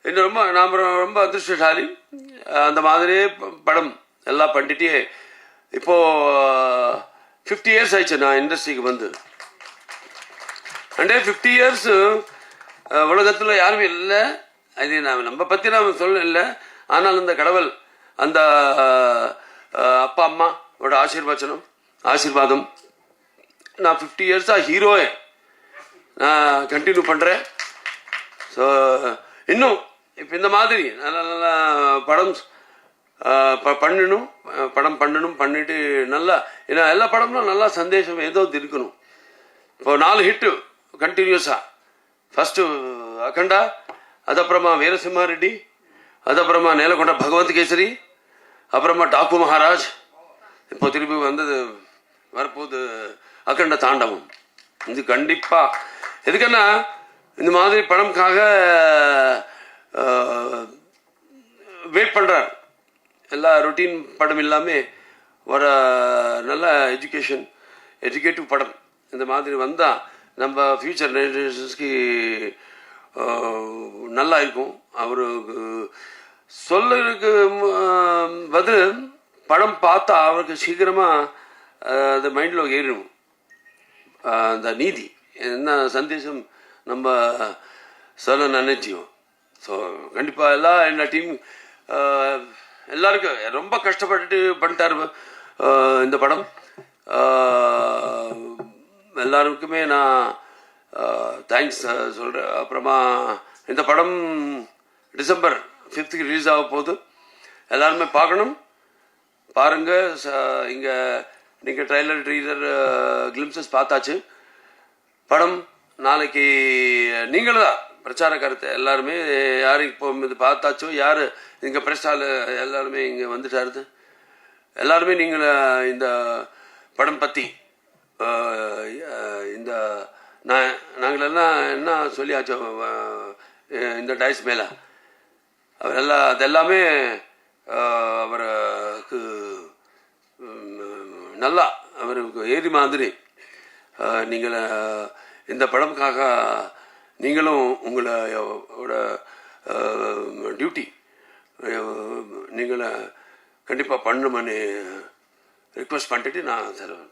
இன்னும் ரொம்ப நாம் ரொம்ப அதிர்ஷ்டசாலி. அந்த மாதிரியே படம் எல்லாம் பண்ணிட்டு இப்போது 50 இயர்ஸ் ஆயிடுச்சு நான் இண்டஸ்ட்ரிக்கு வந்து. அண்டே 50 இயர்ஸ் உலகத்தில் யாருமே இல்லை. அது நம்ம பற்றி நாம் சொல்ல இல்லை. ஆனால் அந்த கடவுள் அந்த அப்பா அம்மாவோட ஆசீர்வாதம் நான் 50 இயர்ஸாக ஹீரோயை நான் கண்டினியூ பண்ணுறேன். ஸோ இன்னும் இப்போ இந்த மாதிரி நல்ல நல்ல படம் பண்ணிட்டு நல்லா, ஏன்னா எல்லா படம்லாம் நல்லா சந்தேஷம் ஏதோ இருக்கணும். இப்போ 4 ஹிட்டு கண்டினியூஸாக. ஃபஸ்ட்டு அகண்டா, அதுக்கப்புறமா வீரசிம்ஹா ரெட்டி, அதுக்கப்புறமா நேலகொண்ட பகவந்த் கேசரி, அப்புறமா டாக்கு மகாராஜ், இப்போ திருப்பி வந்தது வரப்போது அகண்ட தாண்டவம். இது கண்டிப்பாக எதுக்குன்னா இந்த மாதிரி படம்காக வெயிட் பண்ணுறார். எல்லா ரொட்டீன் படம் இல்லாமல் ஒரு நல்ல எஜுகேட்டிவ் படம் இந்த மாதிரி வந்தால் நம்ம ஃப்யூச்சர் ஜெனரேஷன்ஸ்க்கு நல்லா இருக்கும். அவருக்கு சொல்லுறதுக்கு பதில் படம் பார்த்தா அவருக்கு சீக்கிரமாக அது மைண்டில் ஏறிடும். அந்த நீதி என்ன சந்தேஷம் நம்ம சொல்ல நினைச்சியும். ஸோ கண்டிப்பாக எல்லாம் என்ன டீம் எல்லாருக்கும் ரொம்ப கஷ்டப்பட்டு பண்ணிட்டார் இந்த படம். எல்லாருக்குமே நான் தேங்க்ஸ் சொல்கிறேன். அப்புறமா இந்த படம் டிசம்பர் 5th ரிலீஸ் ஆக போகுது. எல்லாருமே பார்க்கணும். பாருங்கள். இங்கே நீங்கள் ட்ரைலர் ட்ரீலர் கிளிம்சஸ் பார்த்தாச்சு. படம் நாளைக்கு நீங்களும் தான் பிரச்சார கருத்து எல்லாருமே யாரும் இப்போ இது பார்த்தாச்சோ, யார் இங்கே பிரஸ்டால் எல்லாருமே இங்கே வந்துட்டாருது. எல்லாருமே நீங்கள் இந்த படம் பற்றி இந்த நாங்களெல்லாம் என்ன சொல்லியாச்சோ இந்த டைஸ் மேலே அவர் எல்லாம் அதெல்லாமே அவருக்கு நல்லா அவருக்கு ஏறி மாதிரி நீங்கள் இந்த படம்காக நீங்களும் உங்களோட டியூட்டி நீங்களை கண்டிப்பாக பண்ணணும்னு ரிக்வெஸ்ட் பண்ணிட்டு நான் தருவேன்.